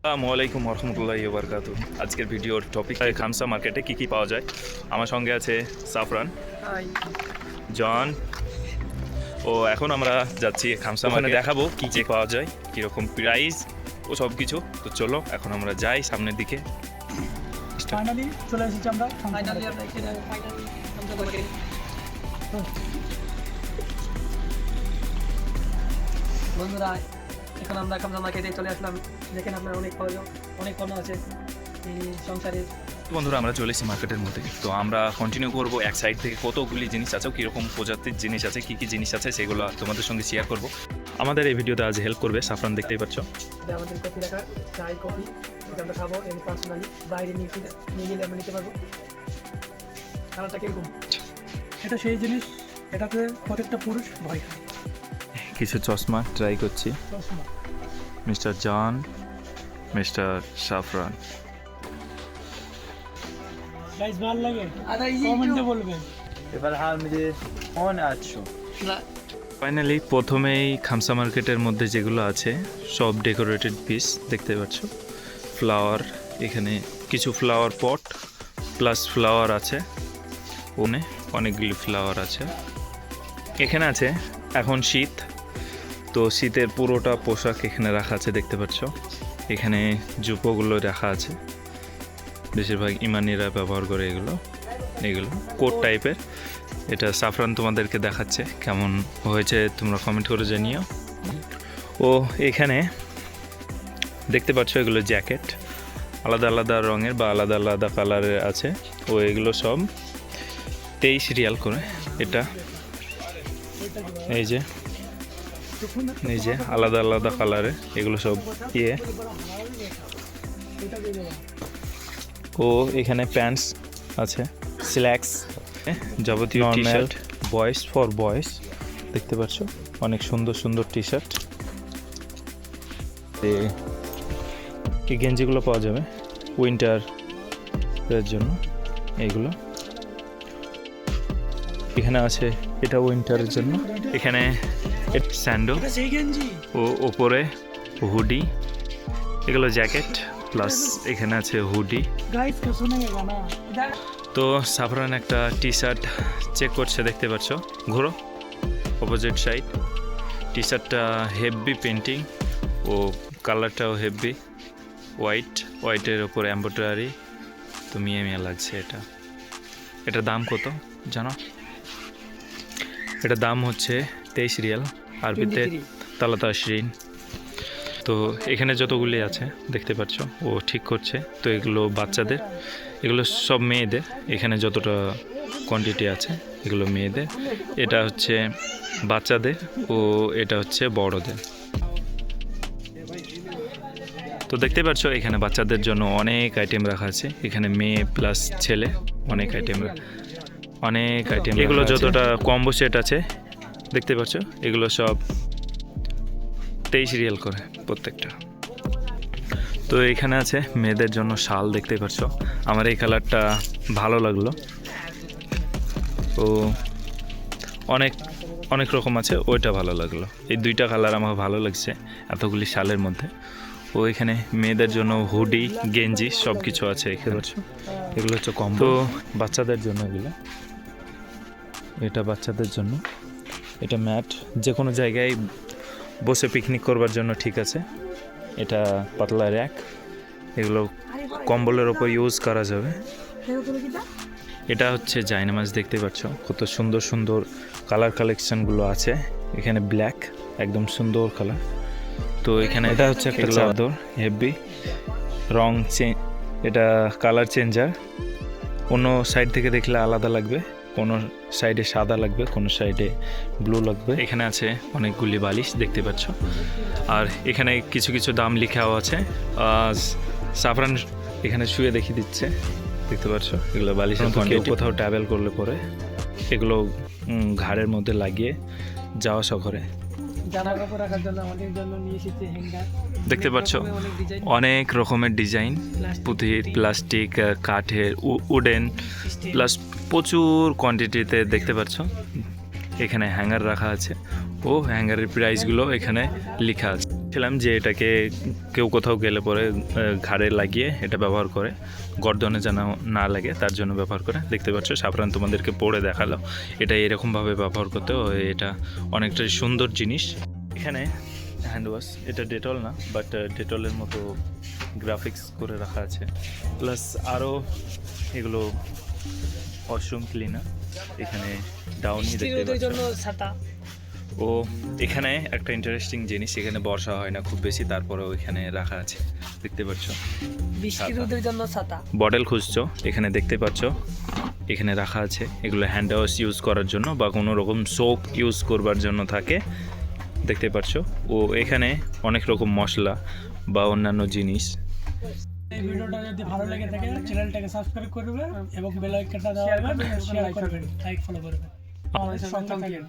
আসসালামু আলাইকুম রহমতুল্লাহি ওয়া বারাকাতুহু। আজকের ভিডিওর টপিক খামসা মার্কেটে কী পাওয়া যায়। আমার সঙ্গে আছে সাফরান, জন। ও এখন আমরা যাচ্ছি খামসা মার্কেটে, দেখাবো কী কী পাওয়া যায়, কীরকম প্রাইস ও সব কিছু। তো চলো এখন আমরা যাই সামনের দিকে। ফাইনালি চলে এসেছি আমরা বন্ধুরা। এখন আমরা খামসা মার্কেটে চলে আসলাম। দেখেন আপনার অনেক পণ্য আছে এই সংসারে। বন্ধুরা আমরা চলে এসেছি মার্কেটের মধ্যে। তো আমরা কন্টিনিউ করবো এক সাইড থেকে কতগুলি জিনিস আছে, কীরকম প্রজাতির জিনিস আছে, কী কী জিনিস আছে সেগুলো তোমাদের সঙ্গে শেয়ার করব। আমাদের এই ভিডিওতে আজ হেল্প করবে সাফরান, দেখতেই পাচ্ছ। আমাদের কফি রাখা, চাই কফি এটা আমরা খাবো। এই পার্সোনালি বাইরে নিয়ে গেলে আমরা নিতে পারবো। খানাটা কীরকম, এটা সেই জিনিস এটাতে প্রত্যেকটা পুরুষ ভয় খায়। কিছু চশমা ট্রাই করছি। চশমা মিস্টার জন, মিস্টার সাফরান। गाइस ভালো লাগে কমেন্টে বলবেন। এবার হাল মুঝে ফোন আছো। ফাইনালি প্রথমেই খামসা মার্কেটের মধ্যে যেগুলো আছে সব ডেকোরেটেড পিস দেখতে পাচ্ছ। ফ্লাওয়ার, এখানে কিছু ফ্লাওয়ার পট প্লাস ফ্লাওয়ার আছে, অনেকগুলি ফ্লাওয়ার আছে। এখানে আছে এখন শীত, তো শীতের পুরোটা পোশাক এখানে রাখা আছে দেখতে পাচ্ছ। এখানে জুপোগুলো রাখা আছে, বেশিরভাগ ইমানিরা ব্যবহার করে এগুলো কোট টাইপের। এটা সাফরান তোমাদেরকে দেখাচ্ছে, কেমন হয়েছে তোমরা কমেন্ট করে জানিও। ও এখানে দেখতে পাচ্ছ এগুলো জ্যাকেট, আলাদা আলাদা রঙের বা আলাদা আলাদা কালারের আছে। ও এগুলো সব 23 রিয়াল করে। এটা এই যে আলাদা আলাদা কালারের এগুলো সব ও এখানে প্যান্টস আছে, স্ল্যাক্স, যাবতীয় T shirt boys for boys দেখতে পাচ্ছ। অনেক সুন্দর সুন্দর টি শার্ট, এই গেঞ্জিগুলো পাওয়া যাবে উইন্টারের জন্য। এইগুলো এখানে আছে, এটা উইন্টারের জন্য। এখানে স্যান্ডো ও ওপরে হুডি, এগুলো জ্যাকেট প্লাস এখানে আছে হুডি। তো সাফরান একটা টি শার্ট চেক করছে দেখতে পাচ্ছ, ঘুরো অপোজিট সাইড। টি শার্টটা হেভি পেন্টিং ও কালারটাও হেভি, হোয়াইটের ওপরে এমব্রয়ডারি। তো মিয়া লাগছে এটা দাম কত জানো? এটা দাম হচ্ছে 23 রিয়াল, আরবিতে 33। তো এখানে যতগুলি আছে দেখতে পাচ্ছ ও ঠিক করছে। তো এগুলো বাচ্চাদের, এগুলো সব মেয়েদের। এখানে যতটা কোয়ান্টিটি আছে এগুলো মেয়েদের, এটা হচ্ছে বাচ্চাদের ও এটা হচ্ছে বড়দের। তো দেখতে পাচ্ছ এখানে বাচ্চাদের জন্য অনেক আইটেম রাখা আছে। এখানে মেয়ে প্লাস ছেলে অনেক আইটেম এগুলো যতটা কম্বো সেট আছে দেখতে পাচ্ছ, এগুলো সব 23 রিয়াল করে প্রত্যেকটা। তো এখানে আছে মেয়েদের জন্য শাল দেখতে পাচ্ছ। আমার এই কালারটা ভালো লাগলো। তো অনেক রকম আছে, ওইটা ভালো লাগলো। এই দুইটা কালার আমার ভালো লাগছে এতগুলি শালের মধ্যে। ও এখানে মেয়েদের জন্য হুডি, গেঞ্জি সব কিছু আছে দেখতে পাচ্ছ। এগুলো হচ্ছে কম্বো। তো বাচ্চাদের জন্য এটা বাচ্চাদের জন্য। এটা ম্যাট, যে কোনো জায়গায় বসে পিকনিক করবার জন্য ঠিক আছে। এটা পাতলা র্যাক, এগুলো কম্বলের ওপর ইউজ করা যাবে। এটা হচ্ছে জায়নামাজ দেখতে পাচ্ছ, কত সুন্দর সুন্দর কালার কালেকশনগুলো আছে। এখানে ব্ল্যাক একদম সুন্দর কালার। তো এখানে এটা হচ্ছে একটা চাদর, হেভি রং এটা কালার চেঞ্জার। কোনো সাইড থেকে দেখলে আলাদা লাগবে, কোনো সাইডে সাদা লাগবে, কোনো সাইডে ব্লু লাগবে। এখানে আছে অনেকগুলি বালিশ দেখতে পাচ্ছ। আর এখানে কিছু কিছু দাম লেখাও আছে। সাফরান এখানে শুয়ে দেখিয়ে দিচ্ছে দেখতে পাচ্ছ। এগুলো বালিশের কোয়ান্টিটি। কোথাও ট্রাভেল করলে পরে এগুলো ঘাড়ের মধ্যে লাগিয়ে যাওয়া সফরে দেখতে পাচ্ছ। অনেক রকমের ডিজাইন, পুঁথির, প্লাস্টিক, কাঠের, উডেন প্লাস প্রচুর কোয়ান্টিটিতে দেখতে পাচ্ছ। এখানে হ্যাঙ্গার রাখা আছে ও হ্যাঙ্গারের প্রাইসগুলো এখানে লেখা আছে। ছিলাম যে এটাকে কেউ কোথাও গেলে পরে ঘাড়ে লাগিয়ে এটা ব্যবহার করে, গর্দনে যেন না লাগে তার জন্য ব্যবহার করে। দেখতে পাচ্ছ সাফরান তোমাদেরকে পরে দেখালো এটা এরকমভাবে ব্যবহার করতে হয়, এটা অনেকটা সুন্দর জিনিস। এখানে হ্যান্ড ওয়াশ, এটা ডেটল না বাট ডেটলের মতো গ্রাফিক্স করে রাখা আছে, প্লাস আরও এগুলো ওয়াশরুম ক্লিনার। এখানে ডাউনি দেখতে পাচ্ছ। জন্য ছাতা। ও এখানে একটা ইন্টারেস্টিং জিনিস, এখানে বর্ষা হয় না খুব বেশি, তারপরেও এখানে রাখা আছে দেখতে পাচ্ছ। বৃষ্টি রোদের জন্য ছাতা। বটল খুঁজছো, এখানে দেখতে পাচ্ছ এখানে রাখা আছে। এগুলো হ্যান্ড ওয়াশ ইউজ করার জন্য বা কোনো রকম সোপ ইউজ করবার জন্য থাকে, দেখতে পাচ্ছ। ও এখানে অনেক রকম মশলা বা অন্যান্য জিনিস। এই ভিডিওটা যদি ভালো লেগে থাকে চ্যানেলটাকে সাবস্ক্রাইব করবে এবং বেল আইকনটা দাবাবেন, শেয়ার করবেন, লাইক ফলো করবেন। আমাদের সঙ্গে থাকবেন।